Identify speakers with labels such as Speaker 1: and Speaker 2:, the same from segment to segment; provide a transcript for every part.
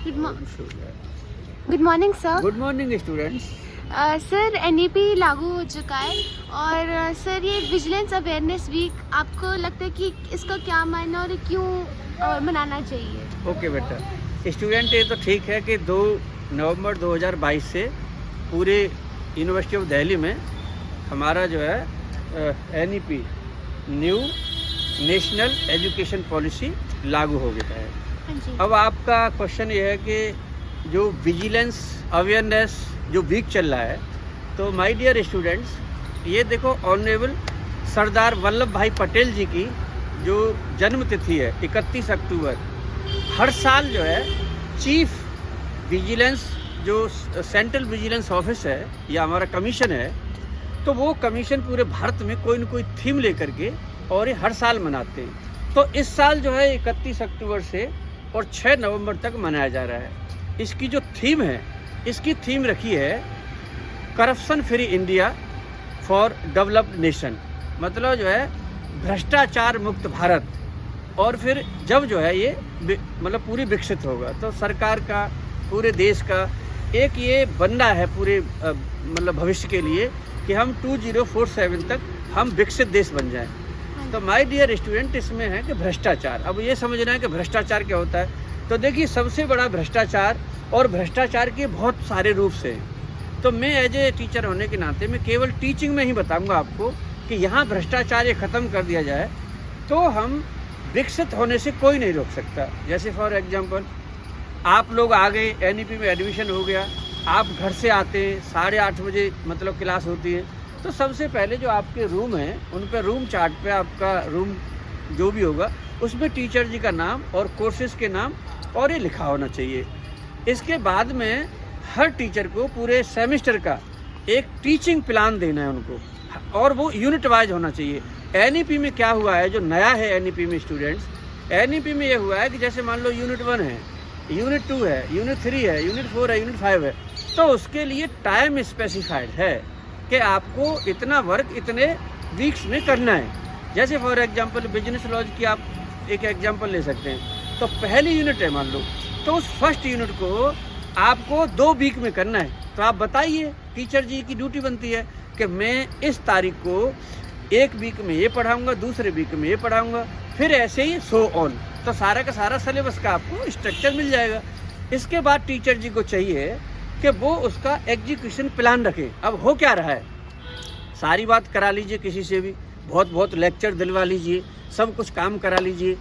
Speaker 1: Good morning sir.
Speaker 2: Good morning students.
Speaker 1: Sir NEP लागू हो चुका है और सर ये विजिलेंस अवेयरनेस वीक आपको लगता है कि इसका क्या मायने और क्यों मनाना चाहिए?
Speaker 2: ओके बेटा, स्टूडेंट ये तो ठीक है कि 2 नवंबर 2022 से पूरे यूनिवर्सिटी ऑफ दिल्ली में हमारा जो है NEP new national education policy लागू हो गया है।
Speaker 1: हाँ जी।
Speaker 2: अब आपका क्वेश्चन ये है कि जो विजिलेंस अवेयरनेस जो वीक चल रहा है, तो माय डियर स्टूडेंट्स, ये देखो ऑनरेबल सरदार वल्लभ भाई पटेल जी की जो जन्म तिथि है 31 अक्टूबर, हर साल जो है चीफ विजिलेंस जो सेंट्रल विजिलेंस ऑफिस है या हमारा कमीशन है, तो वो कमीशन पूरे भारत में कोई न कोई थीम लेकर के और ये हर साल मनाते हैं। तो इस साल जो है 31 अक्टूबर से और 6 नवंबर तक मनाया जा रहा है। इसकी जो थीम है, इसकी थीम रखी है corruption free India for developed nation, मतलब जो है भ्रष्टाचार मुक्त भारत। और फिर जब जो है ये मतलब पूरी विकसित होगा तो सरकार का, पूरे देश का एक ये बनना है पूरे मतलब भविष्य के लिए कि हम 2047 तक हम विकसित देश बन जाएं। तो माय डियर स्टूडेंट, इसमें है कि भ्रष्टाचार, अब ये समझना है कि भ्रष्टाचार क्या होता है। तो देखिए, सबसे बड़ा भ्रष्टाचार, और भ्रष्टाचार के बहुत सारे रूप से हैं। तो मैं एज ए टीचर होने के नाते मैं केवल टीचिंग में ही बताऊंगा आपको कि यहाँ भ्रष्टाचार ये ख़त्म कर दिया जाए तो हम विकसित होने से कोई नहीं रोक सकता। जैसे फॉर एग्जांपल, आप लोग आ गए, एनईपी में एडमिशन हो गया, आप घर से आते हैं 8:30 बजे मतलब क्लास होती है, तो सबसे पहले जो आपके रूम हैं उन पर रूम चार्ट पे आपका रूम जो भी होगा उसमें टीचर जी का नाम और कोर्सेज के नाम और ये लिखा होना चाहिए। इसके बाद में हर टीचर को पूरे सेमेस्टर का एक टीचिंग प्लान देना है उनको, और वो यूनिट वाइज होना चाहिए। एनईपी में क्या हुआ है, जो नया है एनईपी में स्टूडेंट्स, एनईपी में ये हुआ है कि जैसे मान लो यूनिट 1 है, यूनिट 2 है, यूनिट 3 है, यूनिट 4 है, यूनिट 5 है, तो उसके लिए टाइम स्पेसिफाइड है कि आपको इतना वर्क इतने वीक्स में करना है। जैसे फॉर एग्जांपल बिजनेस लॉज की आप एक एग्जांपल ले सकते हैं। तो पहली यूनिट है मान लो, तो उस फर्स्ट यूनिट को आपको 2 वीक में करना है। तो आप बताइए, टीचर जी की ड्यूटी बनती है कि मैं इस तारीख को 1 वीक में ये पढ़ाऊँगा, दूसरे वीक में ये पढ़ाऊँगा, फिर ऐसे ही सो ऑन। तो सारा का सारा सिलेबस का आपको स्ट्रक्चर मिल जाएगा। इसके बाद टीचर जी को चाहिए कि वो उसका एग्जीक्यूशन प्लान रखे। अब हो क्या रहा है, सारी बात करा लीजिए, किसी से भी बहुत लेक्चर दिलवा लीजिए, सब कुछ काम करा लीजिए,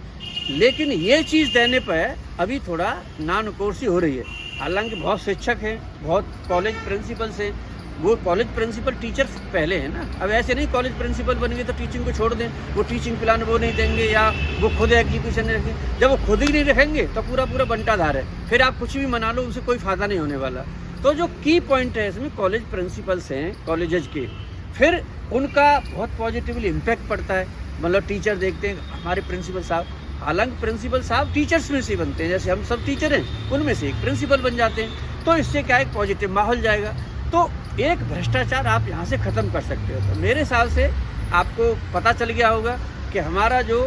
Speaker 2: लेकिन ये चीज़ देने पर अभी थोड़ा नानुकोर्सी हो रही है। हालांकि बहुत शिक्षक हैं, बहुत कॉलेज प्रिंसिपल्स हैं, वो कॉलेज प्रिंसिपल टीचर पहले हैं ना। अब ऐसे नहीं कॉलेज प्रिंसिपल बन गए तो टीचिंग को छोड़ दें, वो टीचिंग प्लान वो नहीं देंगे या वो खुद एग्जीक्यूशन नहीं रखेंगे। जब वो खुद ही नहीं रखेंगे तो पूरा बंटाधार है, फिर आप कुछ भी मना लो, उनसे कोई फ़ायदा नहीं होने वाला। तो जो की पॉइंट है इसमें, कॉलेज प्रिंसिपल्स हैं कॉलेजेस के, फिर उनका बहुत पॉजिटिवली इम्पैक्ट पड़ता है। मतलब टीचर देखते हैं हमारे प्रिंसिपल साहब, हालांकि प्रिंसिपल साहब टीचर्स में से बनते हैं, जैसे हम सब टीचर हैं उनमें से एक प्रिंसिपल बन जाते हैं, तो इससे क्या एक पॉजिटिव माहौल जाएगा। तो एक भ्रष्टाचार आप यहाँ से ख़त्म कर सकते हो। तो मेरे हिसाब से आपको पता चल गया होगा कि हमारा जो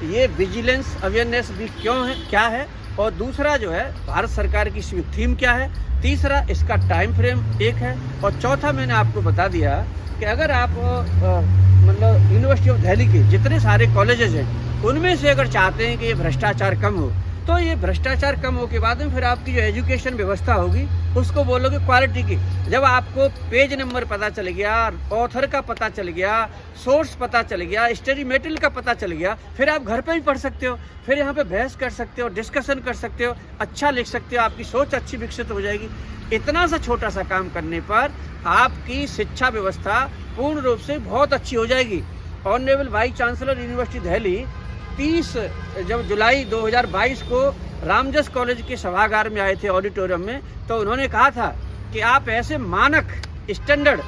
Speaker 2: ये विजिलेंस अवेयरनेस भी क्यों है, क्या है, और दूसरा जो है भारत सरकार की इसकी थीम क्या है, तीसरा इसका टाइम फ्रेम एक है, और चौथा मैंने आपको बता दिया कि अगर आप मतलब यूनिवर्सिटी ऑफ दिल्ली के जितने सारे कॉलेजेस हैं उनमें से अगर चाहते हैं कि ये भ्रष्टाचार कम हो, तो ये भ्रष्टाचार कम हो के बाद में फिर आपकी जो एजुकेशन व्यवस्था होगी उसको बोलोगे क्वालिटी की। जब आपको पेज नंबर पता चल गया, ऑथर का पता चल गया, सोर्स पता चल गया, स्टडी मटेरियल का पता चल गया, फिर आप घर पे भी पढ़ सकते हो, फिर यहाँ पे बहस कर सकते हो, डिस्कशन कर सकते हो, अच्छा लिख सकते हो, आपकी सोच अच्छी विकसित हो जाएगी। इतना सा छोटा सा काम करने पर आपकी शिक्षा व्यवस्था पूर्ण रूप से बहुत अच्छी हो जाएगी। Honourable vice chancellor university Delhi 30 जब जुलाई 2022 को रामजस कॉलेज के सभागार में आए थे ऑडिटोरियम में, तो उन्होंने कहा था कि आप ऐसे मानक स्टैंडर्ड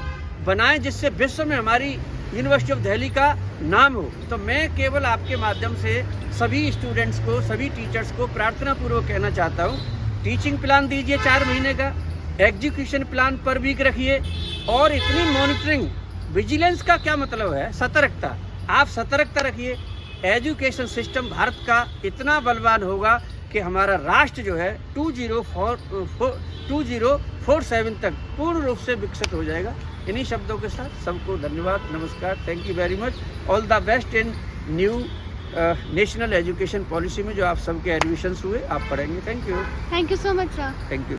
Speaker 2: बनाएं जिससे विश्व में हमारी यूनिवर्सिटी ऑफ दिल्ली का नाम हो। तो मैं केवल आपके माध्यम से सभी स्टूडेंट्स को, सभी टीचर्स को प्रार्थना पूर्वक कहना चाहता हूँ, टीचिंग प्लान दीजिए 4 महीने का, एग्जीक्यूशन प्लान पर वीक रखिए, और इतनी मॉनिटरिंग। विजिलेंस का क्या मतलब है, सतर्कता, आप सतर्कता रखिए। एजुकेशन सिस्टम भारत का इतना बलवान होगा कि हमारा राष्ट्र जो है 2047 तक पूर्ण रूप से विकसित हो जाएगा। इन्हीं शब्दों के साथ सबको धन्यवाद, नमस्कार, thank you very much. All the best in new national education policy में जो आप सबके एडमिशन्स हुए आप पढ़ेंगे। Thank you
Speaker 1: so much sir.
Speaker 2: Thank you.